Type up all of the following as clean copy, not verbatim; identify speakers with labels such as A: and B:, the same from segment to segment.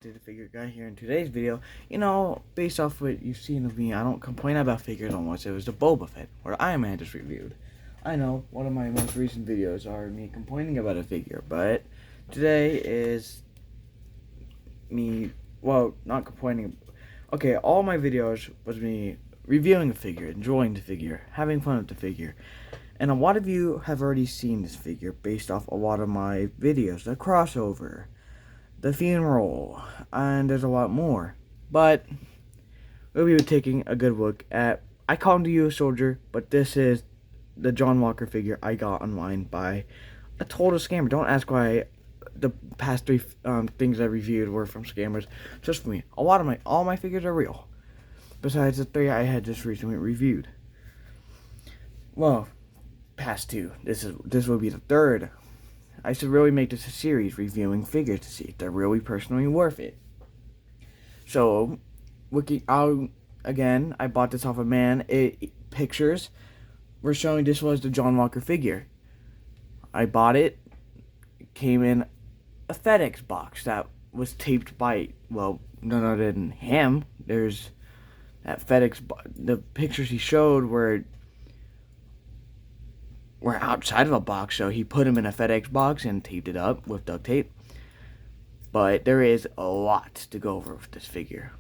A: To the figure guy here in today's video. Based off what you've seen of me, I don't complain about figures unless it was the Boba Fett or Iron Man just reviewed. I know one of my most recent videos are me complaining about a figure, but today is me, well, not complaining. Okay, all my videos was me reviewing a figure, enjoying the figure, having fun with the figure. And a lot of you have already seen this figure based off a lot of my videos, the crossover, the funeral, and there's a lot more. But we'll be taking a good look at, I call him the U.S. Soldier, but this is the John Walker figure I got online by a total scammer. Don't ask why the past three things I reviewed were from scammers. Just for me, all my figures are real. Besides the three I had just recently reviewed. Well, past two. This will be the third. I should really make this a series, reviewing figures to see if they're really personally worth it. So, I bought this off of Pictures. We're showing this was the John Walker figure. I bought it. It came in a FedEx box that was taped by, well, none other than him. There's that the pictures he showed were outside of a box, so he put them in a FedEx box and taped it up with duct tape. But there is a lot to go over with this figure.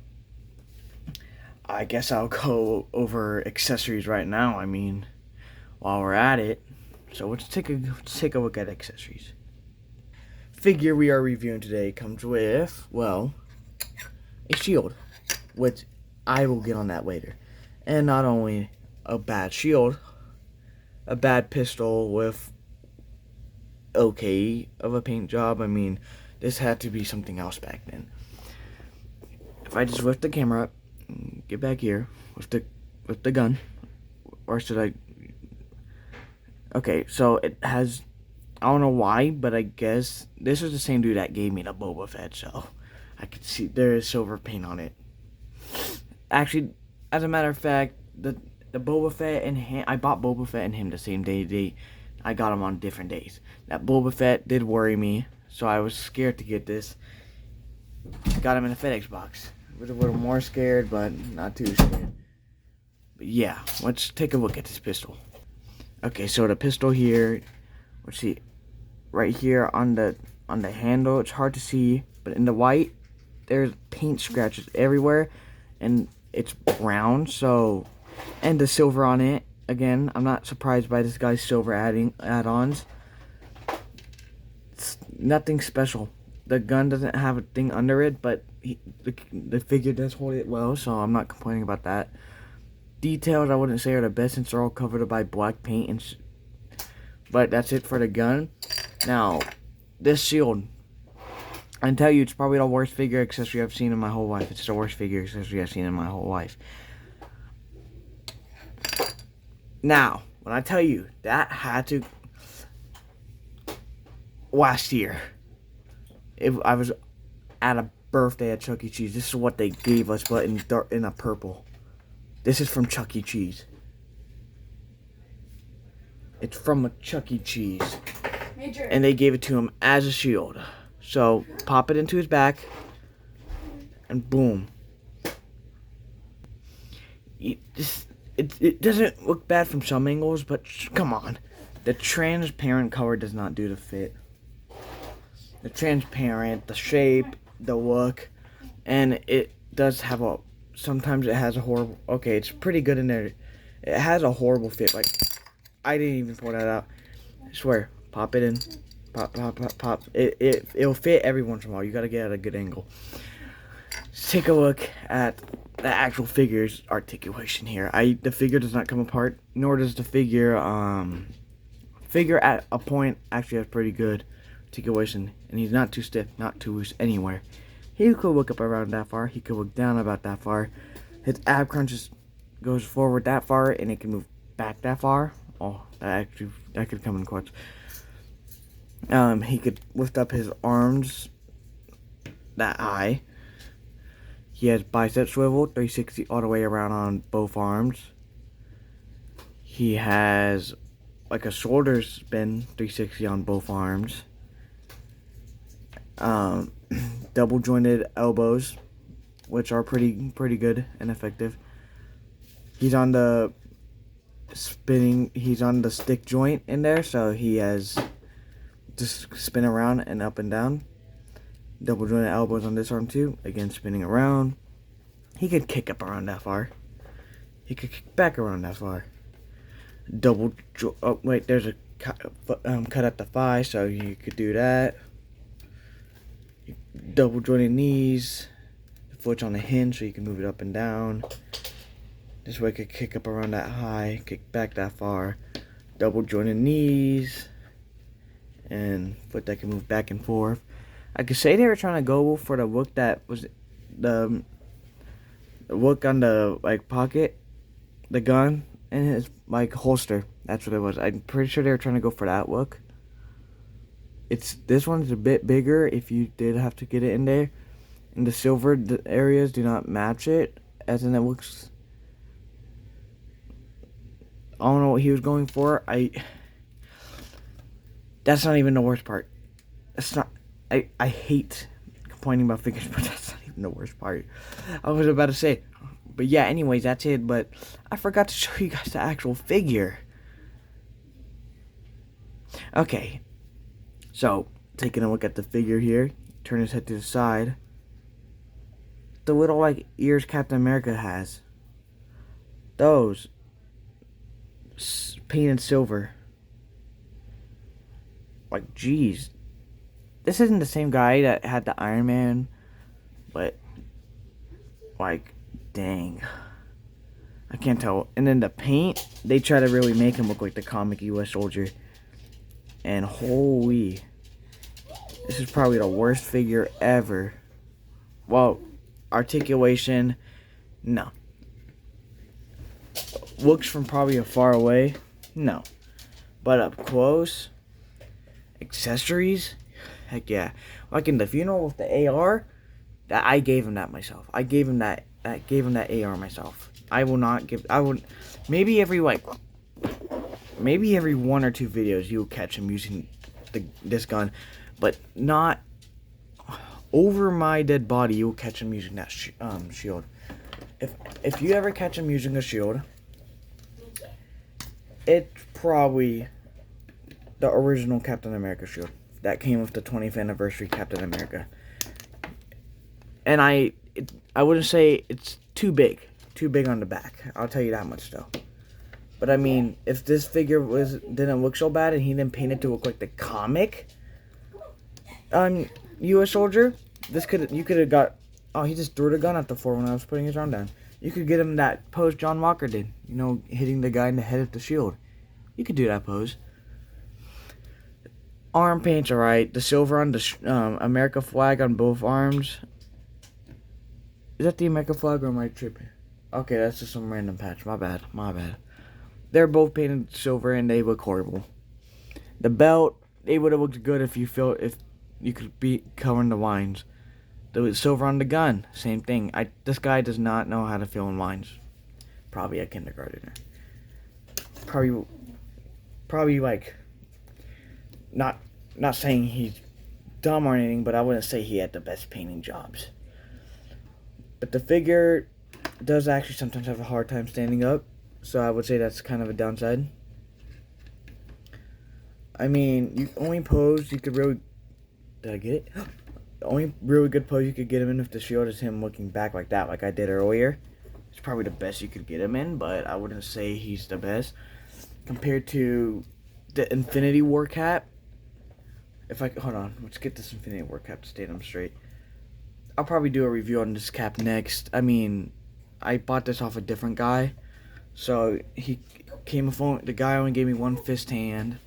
A: I guess I'll go over accessories right now. I mean, while we're at it. So let's take a look at accessories. Figure we are reviewing today comes with, well, a shield, which I will get on that later. And not only a bad shield, a bad pistol with okay of a paint job. I mean, this had to be something else back then. If I just lift the camera up, get back here with the gun, or should I? Okay, so it has, I don't know why, but I guess this is the same dude that gave me the Boba Fett, so I could see there is silver paint on it. Actually, as a matter of fact, the Boba Fett and him, I bought Boba Fett and him the same day. I got them on different days. That Boba Fett did worry me, so I was scared to get this. Got him in a FedEx box. I was a little more scared, but not too scared. But yeah, let's take a look at this pistol. Okay, so the pistol here, let's see, right here on the handle, it's hard to see, but in the white, there's paint scratches everywhere, and it's brown, so, and the silver on it. Again, I'm not surprised by this guy's silver add-ons. It's nothing special. The gun doesn't have a thing under it, but the figure does hold it well, so I'm not complaining about that. Details I wouldn't say are the best since they're all covered by black paint, but that's it for the gun. Now, this shield, I can tell you it's probably the worst figure accessory I've seen in my whole life. It's the worst figure accessory I've seen in my whole life. Now, when I tell you, that had to, last year, if I was at a birthday at Chuck E. Cheese, this is what they gave us, but in a purple. This is from Chuck E. Cheese. It's from a Chuck E. Cheese. Major. And they gave it to him as a shield. So, pop it into his back, and boom. It doesn't look bad from some angles, but come on. The transparent color does not do the fit. The transparent, the shape, the look, and it does have a, sometimes it has a horrible, okay, it's pretty good in there. It has a horrible fit, like, I didn't even pull that out. I swear, pop it in, pop, pop, pop, pop. It'll fit every once in a while. You gotta get at a good angle. Let's take a look at the actual figure's articulation here. The figure does not come apart, nor does the figure at a point actually has pretty good articulation, and he's not too stiff, not too loose anywhere. He could look up around that far, he could look down about that far. His ab crunch goes forward that far, and it can move back that far. Oh, that could come in quotes. He could lift up his arms that high. He has bicep swivel, 360 all the way around on both arms. He has like a shoulder spin, 360 on both arms. double jointed elbows, which are pretty good and effective. He's on the stick joint in there, so he has just spin around and up and down. Double jointed elbows on this arm too, again spinning around. He could kick up around that far. He could kick back around that far. Oh wait, there's a cut at the thigh, so you could do that. Double jointed knees, the foot's on the hinge, so you can move it up and down. This way, I could kick up around that high, kick back that far. Double jointed knees, and foot that can move back and forth. I could say they were trying to go for the look that was the look on the pocket, the gun in his holster. That's what it was. I'm pretty sure they were trying to go for that look. This one's a bit bigger if you did have to get it in there. And the silver areas do not match it, as in it looks. I don't know what he was going for. That's not even the worst part. That's not. I hate complaining about figures, but that's not even the worst part. I was about to say, but yeah. Anyways, that's it. But I forgot to show you guys the actual figure. Okay. So, taking a look at the figure here, turn his head to the side. The little ears Captain America has. Those painted silver. Geez. This isn't the same guy that had the Iron Man, but dang. I can't tell. And then the paint, they try to really make him look like the comic US soldier. And holy, this is probably the worst figure ever. Well, articulation, no. Looks from probably a far away, no. But up close, accessories, heck yeah. In the funeral with the AR, that I gave him that myself. I gave him that AR myself. I would maybe every 1 or 2 videos you'll catch him using this gun, but not over my dead body. You'll catch him using that shield. If you ever catch him using a shield, it's probably the original Captain America shield that came with the 20th anniversary Captain America. And I wouldn't say it's too big on the back. I'll tell you that much though. But I mean, if this figure didn't look so bad and he didn't paint it to look like the comic US soldier, you could have got. Oh, he just threw the gun at the floor when I was putting his arm down. You could get him that pose John Walker did. You know, hitting the guy in the head with the shield. You could do that pose. Arm paint's alright. The silver on the America flag on both arms. Is that the America flag or am I tripping? Okay, that's just some random patch. My bad. They're both painted silver and they look horrible. The belt, they would have looked good if you could be covering the lines. The silver on the gun, same thing. This guy does not know how to fill in lines. Probably a kindergartner. Probably not saying he's dumb or anything, but I wouldn't say he had the best painting jobs. But the figure does actually sometimes have a hard time standing up, so I would say that's kind of a downside. I mean, you only pose you could really. Did I get it? The only really good pose you could get him in with the shield is him looking back like that, like I did earlier. It's probably the best you could get him in, but I wouldn't say he's the best. Compared to the Infinity War cap. Hold on, let's get this Infinity War cap to stand up straight. I'll probably do a review on this cap next. I mean, I bought this off a different guy. So, the guy only gave me one fist hand.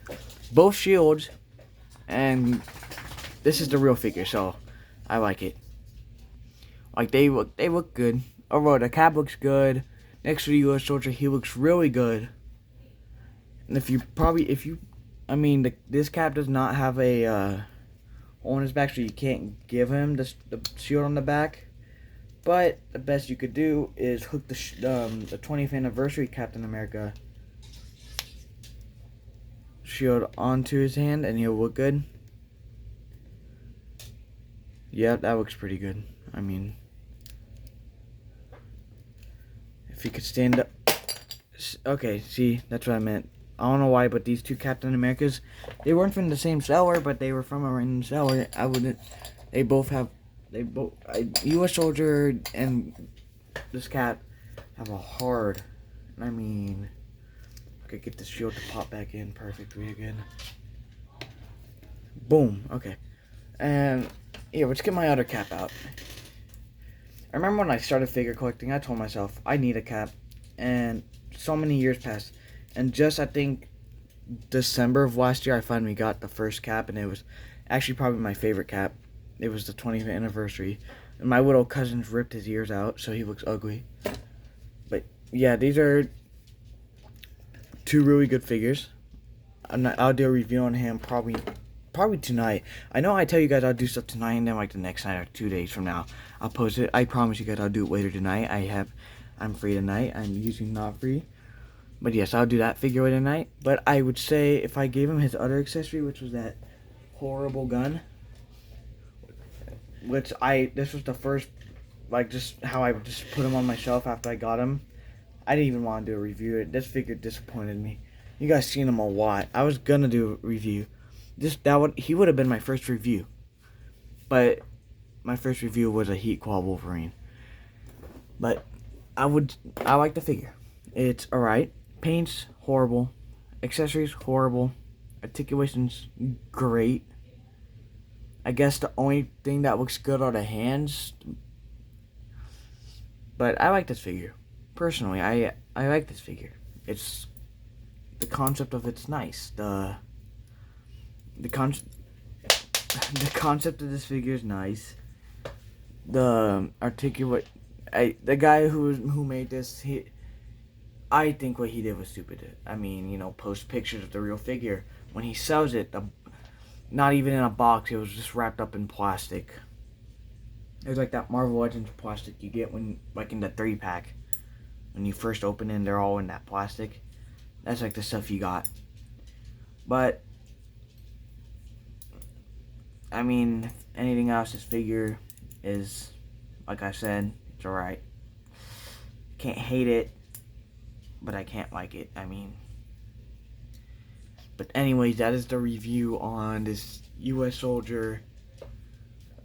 A: Both shields. And this is the real figure, so I like it. They look good. Overall, the cap looks good. Next to the US soldier, he looks really good. And this cap does not have a hole in his back, so you can't give him the shield on the back. But the best you could do is hook the 20th anniversary Captain America shield onto his hand, and he'll look good. Yeah, that looks pretty good. I mean, if he could stand up. Okay, see, that's what I meant. I don't know why, but these two Captain Americas, they weren't from the same seller, but they were from a random seller. I wouldn't. They both have. U.S. Soldier and this Cap have a hard. I mean, I could get the shield to pop back in perfectly again. Boom. Okay. And yeah, let's get my other cap out. I remember when I started figure collecting, I told myself I need a cap, and so many years passed, and just I think December of last year I finally got the first cap, and it was actually probably my favorite cap. It was the 20th anniversary, and my little cousin's ripped his ears out, so he looks ugly. But yeah, these are two really good figures. I'll do a review on him probably tonight. I know I tell you guys I'll do stuff tonight, and then like the next night or 2 days from now I'll post it. I promise you guys I'll do it later tonight. I'm free tonight. I'm usually not free, but yes, I'll do that figure later tonight. But I would say if I gave him his other accessory, which was that horrible gun, this was the first, like, just how I just put him on my shelf after I got him. I didn't even want to do a review. This figure disappointed me. You guys seen him a lot. I was gonna do a review. He would have been my first review, but my first review was a Heat Claw Wolverine. But I like the figure. It's alright. Paint's horrible. Accessories horrible. Articulation's great. I guess the only thing that looks good are the hands. But I like this figure. Personally, I like this figure. It's the concept of it's nice. The concept of this figure is nice. The guy who made this, I think what he did was stupid. I mean, you know, post pictures of the real figure. When he sells it, not even in a box, it was just wrapped up in plastic. It was like that Marvel Legends plastic you get when, like in the 3-pack. When you first open it, they're all in that plastic. That's like the stuff you got. But I mean, if anything else, this figure is, like I said, it's alright. Can't hate it, but I can't like it. I mean, but anyways, that is the review on this U.S. Soldier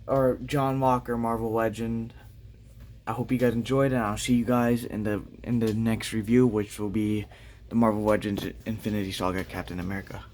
A: or John Walker Marvel Legend. I hope you guys enjoyed it, and I'll see you guys in the next review, which will be the Marvel Legends Infinity Saga Captain America.